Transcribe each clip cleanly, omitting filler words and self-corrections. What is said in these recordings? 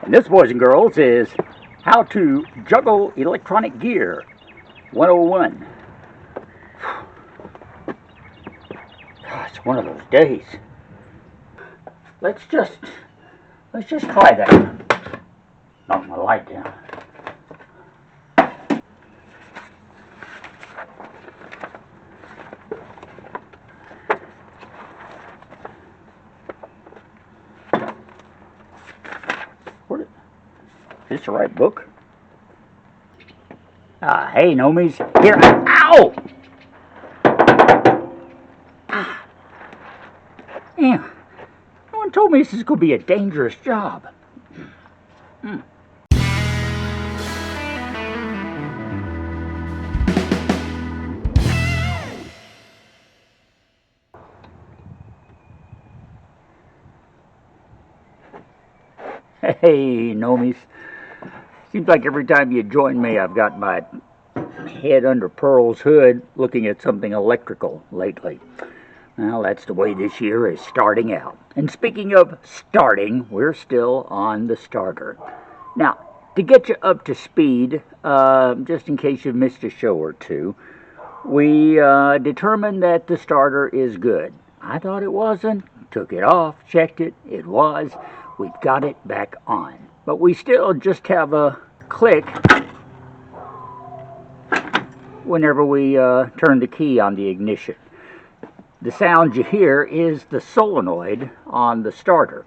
And this, boys and girls, is how to juggle electronic gear 101. It's one of those days. Let's just try that. Knock my light down. Is this the right book? Hey, Nomies. Here. Ow! Yeah. No one told me this is going to be a dangerous job. Hey, Nomies. Seems like every time you join me, I've got my head under Pearl's hood looking at something electrical lately. Well, that's the way this year is starting out. And speaking of starting, we're still on the starter. Now, to get you up to speed, just in case you've missed a show or two, we determined that the starter is good. I thought it wasn't. Took it off, checked it. It was. We've got it back on. But we still just have a click whenever we turn the key on the ignition. The sound you hear is the solenoid on the starter,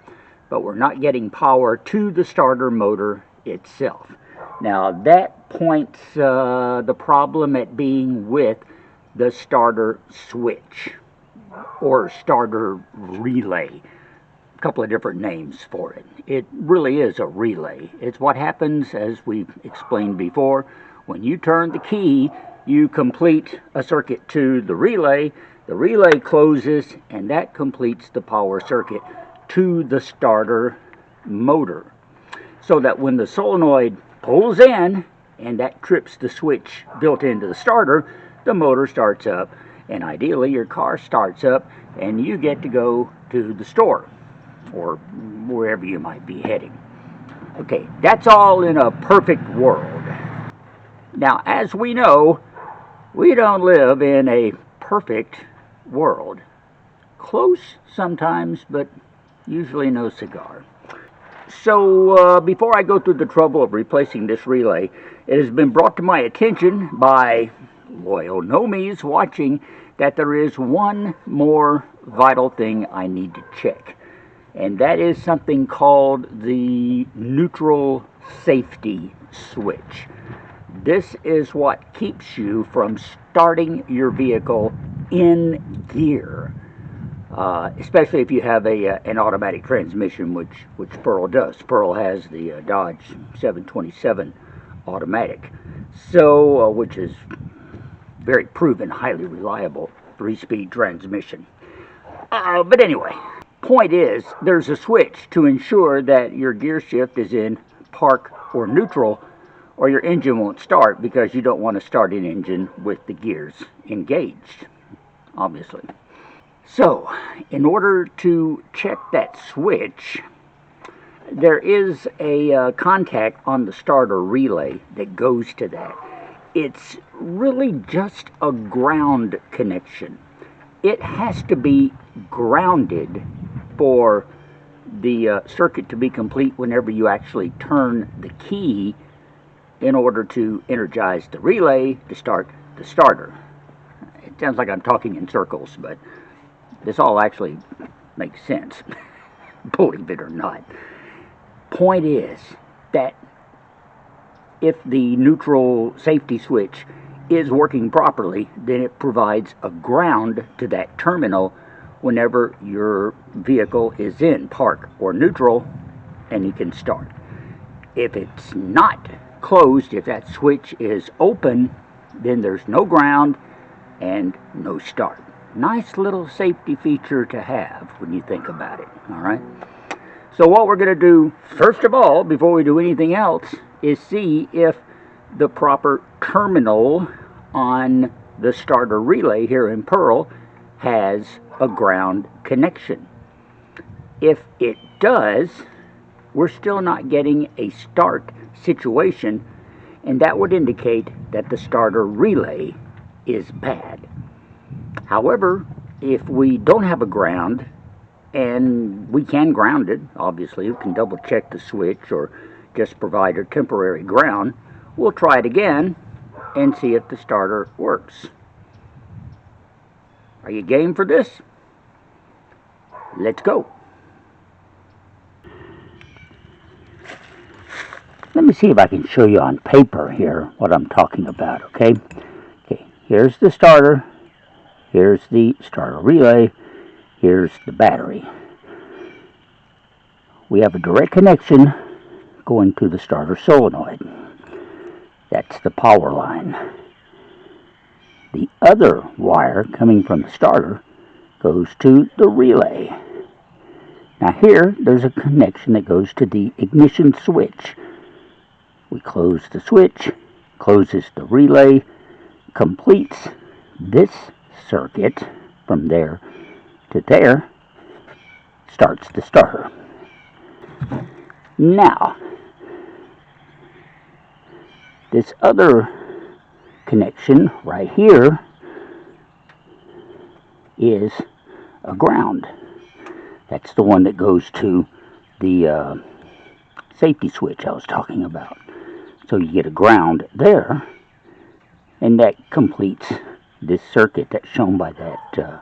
but we're not getting power to the starter motor itself. Now that points the problem at being with the starter switch or starter relay. Couple of different names for it. It really is a relay. It's what happens, as we've explained before, when you turn the key, you complete a circuit to the relay closes, and that completes the power circuit to the starter motor. So that when the solenoid pulls in, and that trips the switch built into the starter, the motor starts up, and ideally your car starts up, and you get to go to the store or wherever you might be heading. Okay, that's all in a perfect world. Now, as we know, we don't live in a perfect world. Close sometimes, but usually no cigar. So, before I go through the trouble of replacing this relay, it has been brought to my attention by loyal Nomies watching that there is one more vital thing I need to check. And that is something called the neutral safety switch. This is what keeps you from starting your vehicle in gear, especially if you have an automatic transmission, which Pearl does. Pearl has the Dodge 727 automatic, so which is very proven, highly reliable 3-speed transmission. But anyway. Point is, there's a switch to ensure that your gear shift is in park or neutral, or your engine won't start, because you don't want to start an engine with the gears engaged, obviously. So, in order to check that switch, there is a contact on the starter relay that goes to that. It's really just a ground connection. It has to be grounded for the circuit to be complete whenever you actually turn the key in order to energize the relay to start the starter. It sounds like I'm talking in circles, but this all actually makes sense, believe it or not. Point is that if the neutral safety switch is working properly, then it provides a ground to that terminal whenever your vehicle is in park or neutral and you can start. If it's not closed, if that switch is open, then there's no ground and no start. Nice little safety feature to have when you think about it, all right? So what we're going to do, first of all, before we do anything else, is see if the proper terminal on the starter relay here in Pearl has a ground connection. If it does, we're still not getting a start situation, and that would indicate that the starter relay is bad. However, if we don't have a ground, and we can ground it, obviously, we can double check the switch or just provide a temporary ground, we'll try it again and see if the starter works. Are you game for this? Let's go. Let me see if I can show you on paper here what I'm talking about, okay? Okay, here's the starter, here's the starter relay, here's the battery. We have a direct connection going to the starter solenoid. That's the power line. The other wire coming from the starter goes to the relay. Now here, there's a connection that goes to the ignition switch. We close the switch, closes the relay, completes this circuit from there to there, starts the starter. Now, this other connection right here is a ground. That's the one that goes to the safety switch I was talking about. So you get a ground there, and that completes this circuit that's shown by that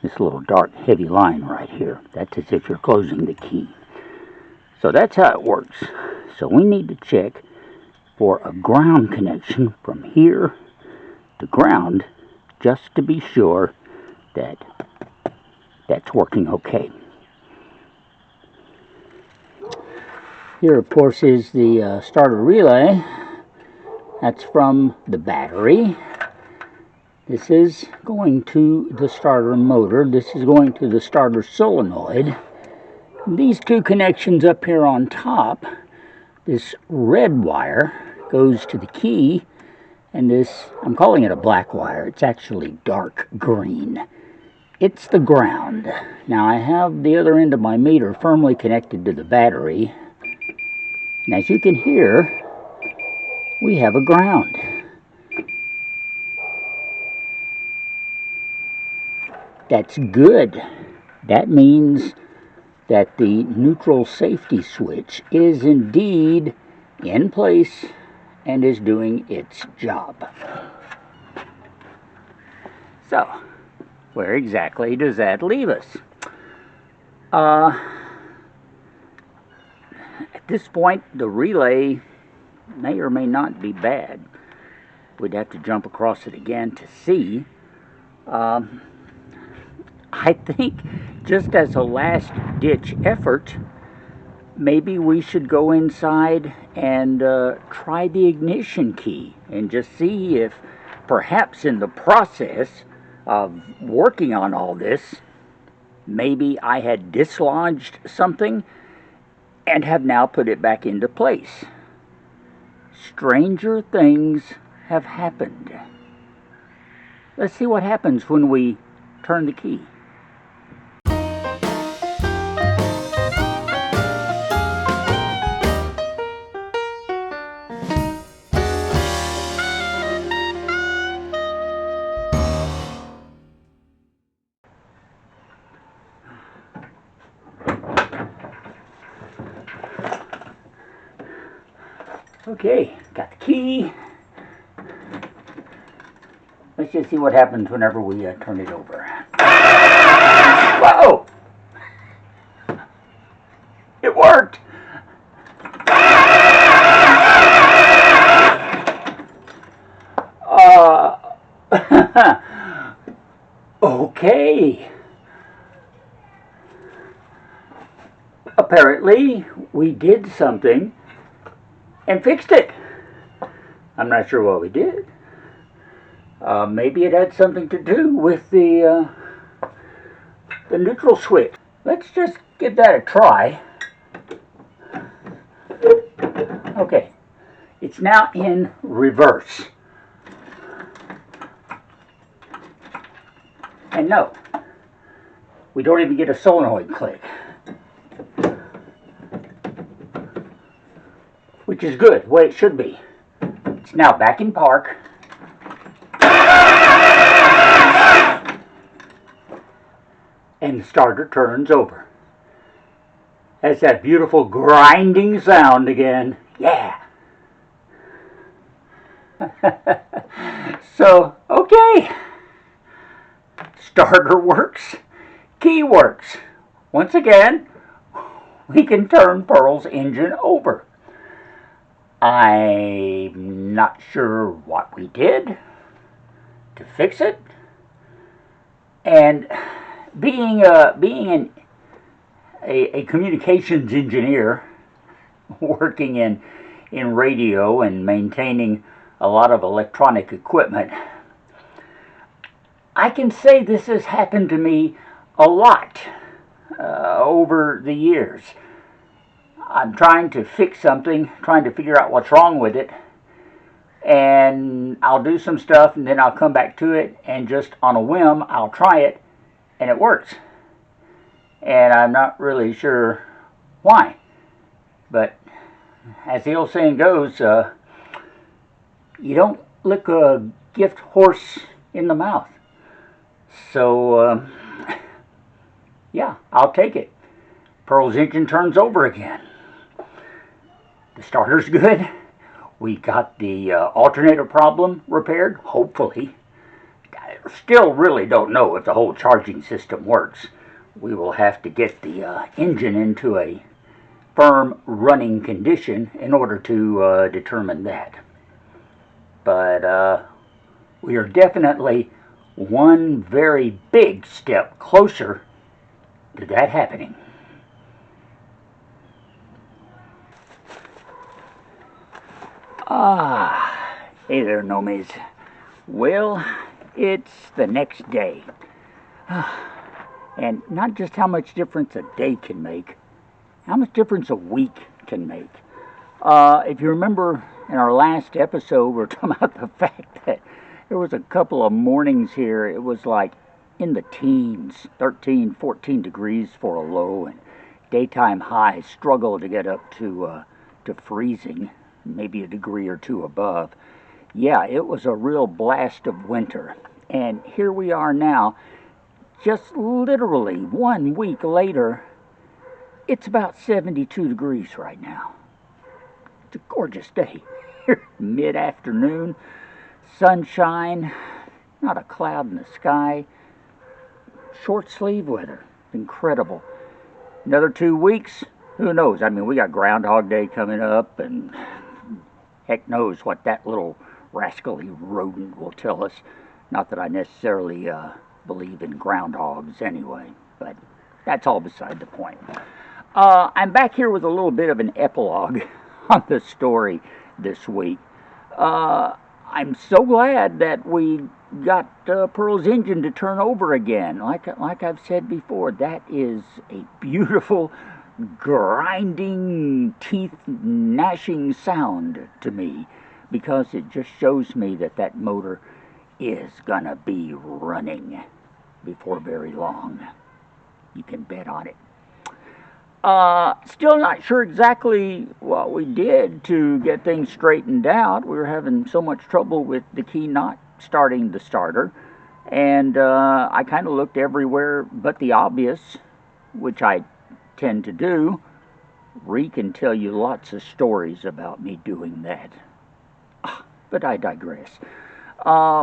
this little dark heavy line right here. That's as if you're closing the key. So that's how it works. So we need to check for a ground connection from here to ground, just to be sure that that's working okay. Here, of course, is the starter relay. That's from the battery. This is going to the starter motor. This is going to the starter solenoid. These two connections up here on top, this red wire goes to the key, and this, I'm calling it a black wire. It's actually dark green. It's the ground. Now I have the other end of my meter firmly connected to the battery. And as you can hear, we have a ground. That's good. That means that the neutral safety switch is indeed in place and is doing its job. So, where exactly does that leave us? At this point, the relay may or may not be bad. We'd have to jump across it again to see. I think, just as a last-ditch effort, maybe we should go inside and try the ignition key and just see if perhaps in the process of working on all this, maybe I had dislodged something and have now put it back into place. Stranger things have happened. Let's see what happens when we turn the key. Okay, got the key. Let's just see what happens whenever we turn it over. Whoa! It worked! Okay. Apparently, we did something and fixed it. I'm not sure what we did. Maybe it had something to do with the neutral switch. Let's just give that a try. Okay, it's now in reverse. And no, we don't even get a solenoid click, which is good, the way it should be. It's now back in park. And the starter turns over. Has that beautiful grinding sound again. Yeah. So, okay. Starter works. Key works. Once again, we can turn Pearl's engine over. I'm not sure what we did to fix it. And being a communications engineer working in radio and maintaining a lot of electronic equipment, I can say this has happened to me a lot over the years. I'm trying to fix something, trying to figure out what's wrong with it, and I'll do some stuff and then I'll come back to it, and just on a whim I'll try it and it works. And I'm not really sure why. But as the old saying goes, you don't lick a gift horse in the mouth. So, yeah, I'll take it. Pearl's engine turns over again. The starter's good. We got the alternator problem repaired, hopefully. I still really don't know if the whole charging system works. We will have to get the engine into a firm running condition in order to determine that. But we are definitely one very big step closer to that happening. Hey there, Nomies. Well, it's the next day. And not just how much difference a day can make, how much difference a week can make. If you remember in our last episode, we were talking about the fact that there was a couple of mornings here, it was like in the teens, 13, 14 degrees for a low, and daytime highs struggled to get up to freezing, maybe a degree or two above. Yeah, it was a real blast of winter. And here we are now, just literally 1 week later, it's about 72 degrees right now. It's a gorgeous day. Mid-afternoon, sunshine, not a cloud in the sky, short sleeve weather, incredible. Another 2 weeks, who knows? I mean, we got Groundhog Day coming up, and heck knows what that little rascally rodent will tell us. Not that I necessarily believe in groundhogs anyway, but that's all beside the point. I'm back here with a little bit of an epilogue on the story this week. I'm so glad that we got Pearl's engine to turn over again. Like I've said before, that is a beautiful, grinding, teeth-gnashing sound to me, because it just shows me that that motor is gonna be running before very long. You can bet on it. Still not sure exactly what we did to get things straightened out. We were having so much trouble with the key not starting the starter, and I kind of looked everywhere but the obvious, which I tend to do. Ree can tell you lots of stories about me doing that. But I digress.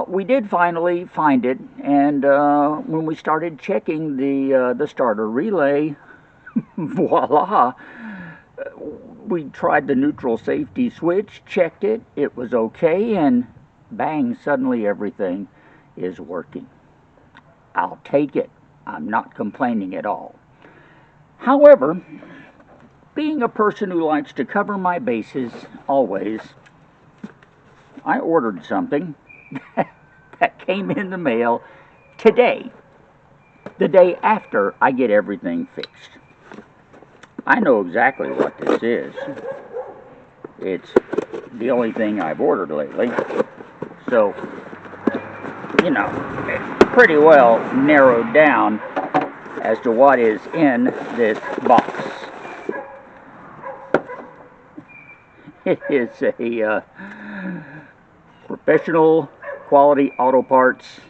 We did finally find it, and when we started checking the starter relay, voila! We tried the neutral safety switch, checked it, it was okay, and bang, suddenly everything is working. I'll take it. I'm not complaining at all. However, being a person who likes to cover my bases always, I ordered something that came in the mail today, the day after I get everything fixed. I know exactly what this is. It's the only thing I've ordered lately. So, you know, pretty well narrowed down as to what is in this box. It is a professional quality auto parts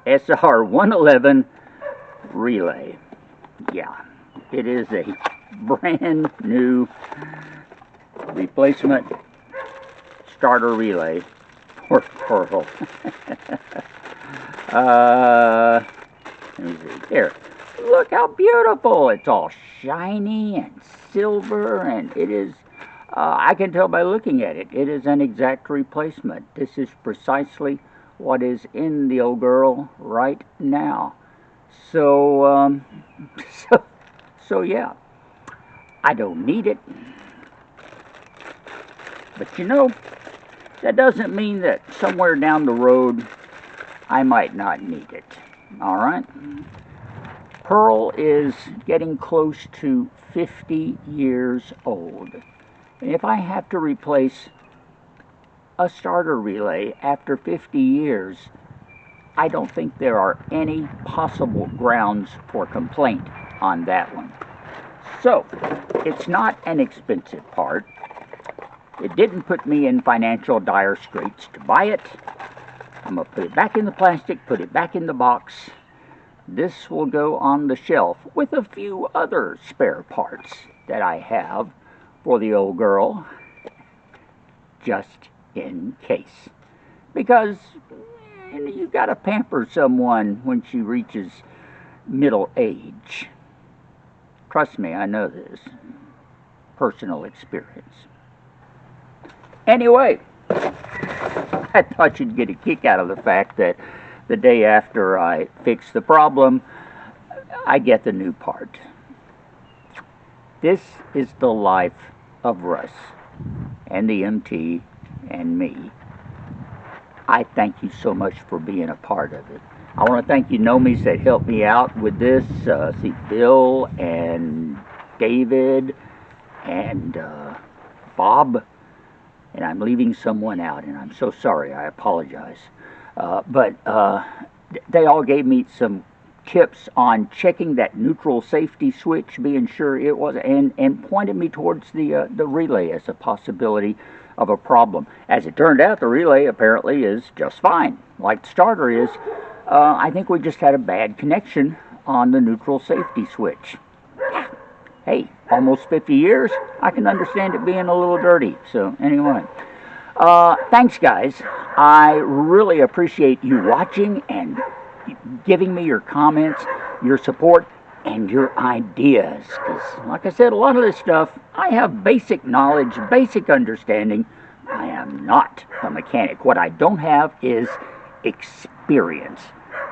SR111 relay. Yeah, it is a brand new replacement starter relay for Pearl. Let me see. There. Look how beautiful. It's all shiny and silver, and it is, I can tell by looking at it, it is an exact replacement. This is precisely what is in the old girl right now. So, so yeah, I don't need it. But you know, that doesn't mean that somewhere down the road I might not need it. All right? Pearl is getting close to 50 years old. And if I have to replace a starter relay after 50 years, I don't think there are any possible grounds for complaint on that one. So, it's not an expensive part. It didn't put me in financial dire straits to buy it. I'm going to put it back in the plastic, put it back in the box. This will go on the shelf with a few other spare parts that I have for the old girl, just in case. Because you got to pamper someone when she reaches middle age. Trust me, I know this. Personal experience. Anyway, I thought you'd get a kick out of the fact that the day after I fix the problem, I get the new part. This is the life of Russ and the MT and me. I thank you so much for being a part of it. I want to thank you Nomies that helped me out with this. See Bill and David and Bob. And I'm leaving someone out, and I'm so sorry. I apologize. But they all gave me some tips on checking that neutral safety switch, being sure it was, and pointed me towards the relay as a possibility of a problem. As it turned out, the relay apparently is just fine, like the starter is. I think we just had a bad connection on the neutral safety switch. Hey, almost 50 years, I can understand it being a little dirty. So anyway, thanks guys. I really appreciate you watching and giving me your comments, your support, and your ideas. Because like I said, a lot of this stuff, I have basic knowledge, basic understanding. I am not a mechanic. What I don't have is experience.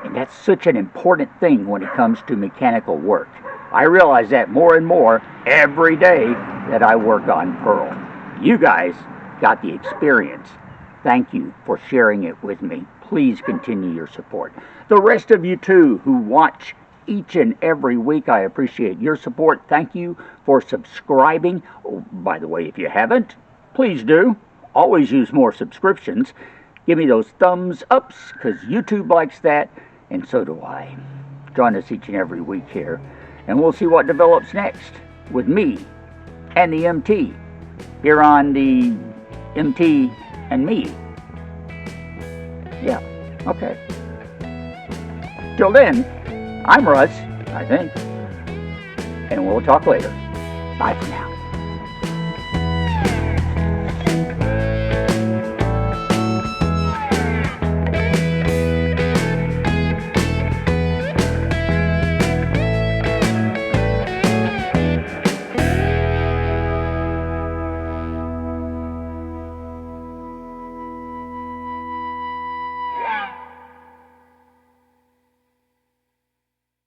And that's such an important thing when it comes to mechanical work. I realize that more and more every day that I work on Pearl. You guys got the experience. Thank you for sharing it with me. Please continue your support. The rest of you too who watch each and every week, I appreciate your support. Thank you for subscribing. Oh, by the way, if you haven't, please do. Always use more subscriptions. Give me those thumbs ups because YouTube likes that, and so do I. Join us each and every week here. And we'll see what develops next with me and the MT here on the MT and me. Yeah, okay. Till then, I'm Russ, I think. And we'll talk later. Bye for now.